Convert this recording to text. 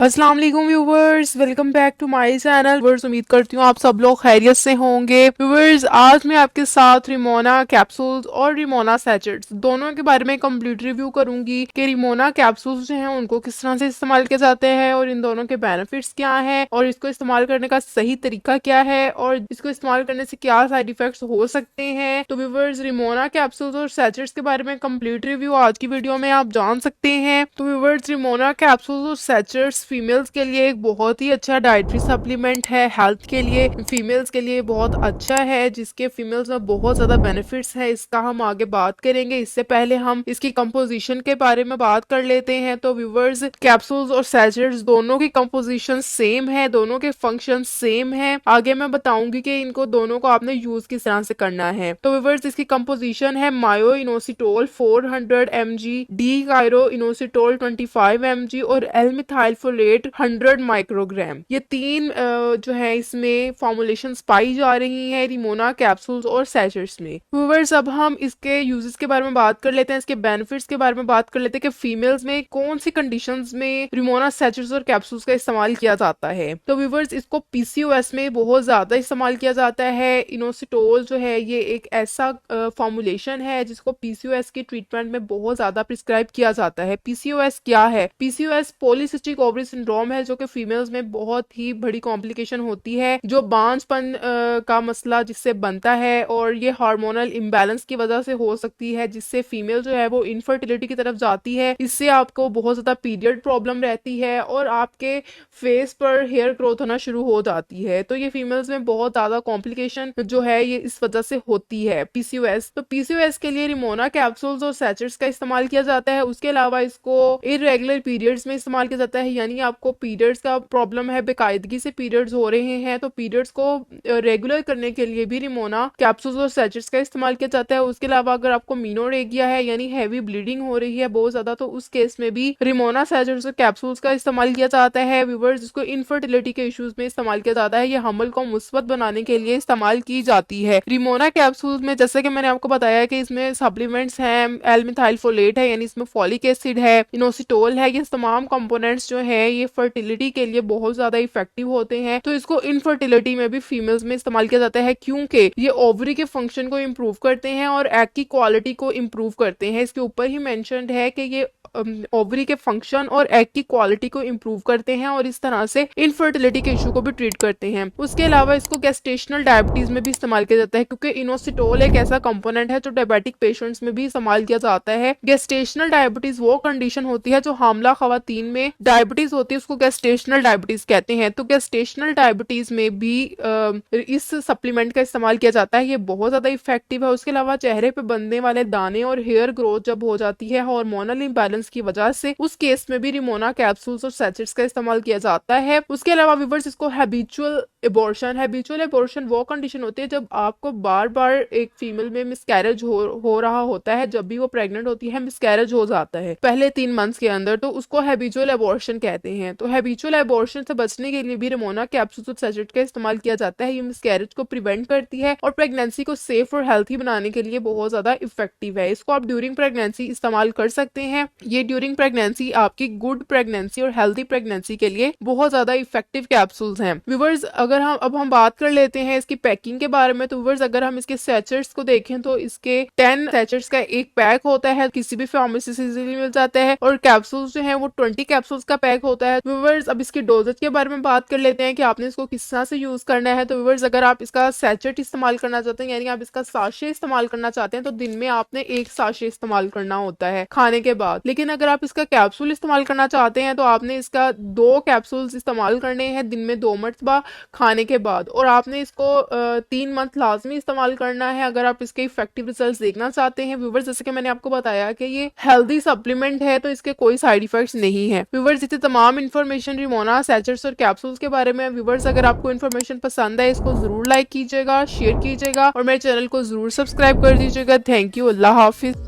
अस्सलाम वालेकुम viewers, welcome back to my channel. Viewers, उम्मीद करती हूँ आप सब लोग खैरियत से होंगे। व्यूवर्स, आज मैं आपके साथ रिमोना कैप्सूल्स और रिमोना सैचेट्स दोनों के बारे में कंप्लीट रिव्यू करूंगी कि रिमोना कैप्सूल्स जो हैं उनको किस तरह से इस्तेमाल किए जाते हैं और इन दोनों के बेनिफिट्स क्या हैं और इसको इस्तेमाल करने का सही तरीका क्या है और इसको इस्तेमाल करने से क्या साइड इफेक्ट्स हो सकते हैं। तो व्यूवर्स, रिमोना कैप्सूल्स और सैचेट्स के बारे में कंप्लीट रिव्यू आज की वीडियो में आप जान सकते हैं। तो व्यूवर्स, रिमोना कैप्सूल्स और सैचेट्स फीमेल्स के लिए एक बहुत ही अच्छा डाइटरी सप्लीमेंट है। हेल्थ के लिए फीमेल्स के लिए बहुत अच्छा है, जिसके फीमेल्स में बहुत ज्यादा बेनिफिट्स हैं। इसका हम आगे बात करेंगे। इससे पहले हम इसकी कंपोजिशन के बारे में बात कर लेते हैं। तो व्यूवर्स, कैप्सूल्स और सैचेट्स दोनों की कंपोजिशन सेम है, दोनों के फंक्शन सेम है। आगे मैं बताऊंगी कि इनको दोनों को आपने यूज किस तरह से करना है। तो व्यूवर्स, इसकी कंपोजिशन है myo inositol 400 mg, D chiro inositol 25 mg और एल मिथाइलफोलेट 100 माइक्रोग्राम। ये तीन जो है इसमें फॉर्मुलेशन पाई जा रही है रिमोना कैप्सूल्स और सैचेट्स में। व्यूअर्स, अब हम इसके यूजेस के बारे में बात कर लेते हैं, इसके बेनिफिट्स के बारे में बात कर लेते हैं कि फीमेल्स में कौन सी कंडीशंस में रिमोना सैचेट्स और कैप्सूल्स का इस्तेमाल किया जाता है। तो व्यूअर्स, इसको पीसीओएस में बहुत ज्यादा इस्तेमाल किया जाता है। इनोसिटोल जो है ये एक ऐसा फॉर्मुलेशन है जिसको पीसीओएस की ट्रीटमेंट में बहुत ज्यादा प्रिस्क्राइब किया जाता है। पीसीओएस क्या है? पीसीओएस पॉलीसिस्टिक ओवरी सिंड्रोम है, जो कि फीमेल्स में बहुत ही बड़ी कॉम्प्लिकेशन होती है, जो बांझपन का मसला जिससे बनता है और ये हार्मोनल इम्बैलेंस की वजह से हो सकती है, जिससे फीमेल जो है वो इनफर्टिलिटी की तरफ जाती है। इससे आपको बहुत ज्यादा पीरियड प्रॉब्लम रहती है और आपके फेस पर हेयर ग्रोथ होना शुरू हो जाती है। तो ये फीमेल्स में बहुत ज्यादा कॉम्प्लिकेशन जो है ये इस वजह से होती है पीसीओएस। तो पीसीओएस के लिए रिमोना कैप्सूल्स और सैचेट्स का इस्तेमाल किया जाता है। उसके अलावा इसको इरेगुलर पीरियड्स में इस्तेमाल किया जाता है, यानी आपको पीरियड्स का प्रॉब्लम है, बेकायदगी से पीरियड्स हो रहे हैं, तो पीरियड्स को रेगुलर करने के लिए भी रिमोना कैप्सूल्स और सैचेट्स का इस्तेमाल किया जाता है। उसके अलावा अगर आपको मीनोरेगिया है यानी हैवी ब्लीडिंग हो रही है बहुत ज्यादा, तो उस केस में भी रिमोना सैचेट्स और कैप्सूल्स का इस्तेमाल किया जाता है। व्यूअर्स, जिसको इनफर्टिलिटी के इश्यूज में इस्तेमाल किया जाता है, ये हमल को मुस्बत बनाने के लिए इस्तेमाल की जाती है। रिमोना कैप्सूल्स में जैसे कि मैंने आपको बताया कि इसमें सप्लीमेंट्स हैं, एल मिथाइलफोलेट है यानी इसमें फॉलिक एसिड है, इनोसिटोल है। ये तमाम कंपोनेंट्स जो है ये फर्टिलिटी के लिए बहुत ज्यादा इफेक्टिव होते हैं। तो इसको इनफर्टिलिटी में भी फीमेल्स में इस्तेमाल किया जाता है, क्योंकि ये ओवरी के फंक्शन को इम्प्रूव करते हैं और एग की क्वालिटी को इम्प्रूव करते हैं। इसके ऊपर ही मेंशन्ड है कि ये ओवरी के फंक्शन और एग की क्वालिटी को इम्प्रूव करते हैं और इस तरह से इनफर्टिलिटी के इशू को भी ट्रीट करते हैं। उसके अलावा इसको गेस्टेशनल डायबिटीज में भी इस्तेमाल किया जाता है, क्योंकि इनोसिटोल एक ऐसा कंपोनेंट है जो डायबिटिक पेशेंट्स में भी इस्तेमाल किया जाता है। गेस्टेशनल डायबिटीज वो कंडीशन होती है जो हामला खवातीन में डायबिटीज होती है, उसको गेस्टेशनल डायबिटीज कहते हैं। तो गेस्टेशनल डायबिटीज में भी इस सप्लीमेंट का इस्तेमाल किया जाता है। ये बहुत ज्यादा इफेक्टिव है। उसके अलावा चेहरे पे बनने वाले दाने और हेयर ग्रोथ जब हो जाती है हार्मोनल इम्बैलेंस की वजह से, उस केस में भी रिमोना कैप्सूल्स और सैचेट्स का इस्तेमाल किया जाता है। उसके अलावा व्यूअर्स, इसको हैबिचुअल एबॉर्शन वो कंडीशन होती है जब आपको बार बार एक फीमेल में मिसकैरेज हो रहा होता है, जब भी वो प्रेग्नेंट होती है मिसकैरेज हो जाता है पहले 3 मंथ्स के अंदर, तो उसको हैबिचुअल एबॉर्शन कहते हैं। तो हैबिचुअल एबॉर्शन से बचने के लिए भी रिमोना कैप्सूल्स और सैचेट का इस्तेमाल किया जाता है। ये मिसकैरेज को प्रिवेंट करती है और प्रेगनेंसी को सेफ और हेल्थी बनाने के लिए बहुत ज्यादा इफेक्टिव है। इसको आप ड्यूरिंग प्रेगनेंसी इस्तेमाल कर सकते हैं। ये ड्यूरिंग प्रेगनेंसी आपकी गुड प्रेगनेंसी और हेल्थी प्रेगनेंसी के लिए बहुत ज्यादा इफेक्टिव कैप्सूल्स हैं। व्यूअर्स, अगर हम बात कर लेते हैं इसकी पैकिंग के बारे में, तो व्यूअर्स अगर हम इसके सैचेट्स को देखें तो इसके 10 सैचेट्स का एक पैक होता है, किसी भी फार्मेसी से इजीली मिल जाता है, और कैप्सूल्स जो है वो 20 कैप्सूल्स का पैक होता है। व्यूअर्स, अब इसकी डोजेज के बारे में बात कर लेते हैं कि आपने इसको किस तरह से यूज करना है। तो व्यूअर्स, अगर आप इसका सैचेट इस्तेमाल करना चाहते हैं यानी आप इसका साशे इस्तेमाल करना चाहते हैं, तो दिन में आपने 1 साशे इस्तेमाल करना होता है खाने के बाद। लेकिन अगर आप इसका कैप्सूल इस्तेमाल करना चाहते हैं तो आपने इसका 2 कैप्सूल्स इस्तेमाल करने हैं दिन में 2 मरतबा खाने के बाद, और आपने इसको 3 मंथ लाजमी इस्तेमाल करना है अगर आप इसके इफेक्टिव रिजल्ट्स देखना चाहते हैं। व्यूअर्स, जैसे कि मैंने आपको बताया कि ये हेल्दी सप्लीमेंट है तो इसके कोई साइड इफेक्ट्स नहीं है। व्यूअर्स, इतनी तमाम इन्फॉर्मेशन रिमोना सैचेट्स और कैप्सूल्स के बारे में। व्यूअर्स, अगर आपको इन्फॉर्मेशन पसंद है इसको जरूर लाइक कीजिएगा, शेयर कीजिएगा और मेरे चैनल को जरूर सब्सक्राइब कर दीजिएगा। Thank you, Allah Hafiz.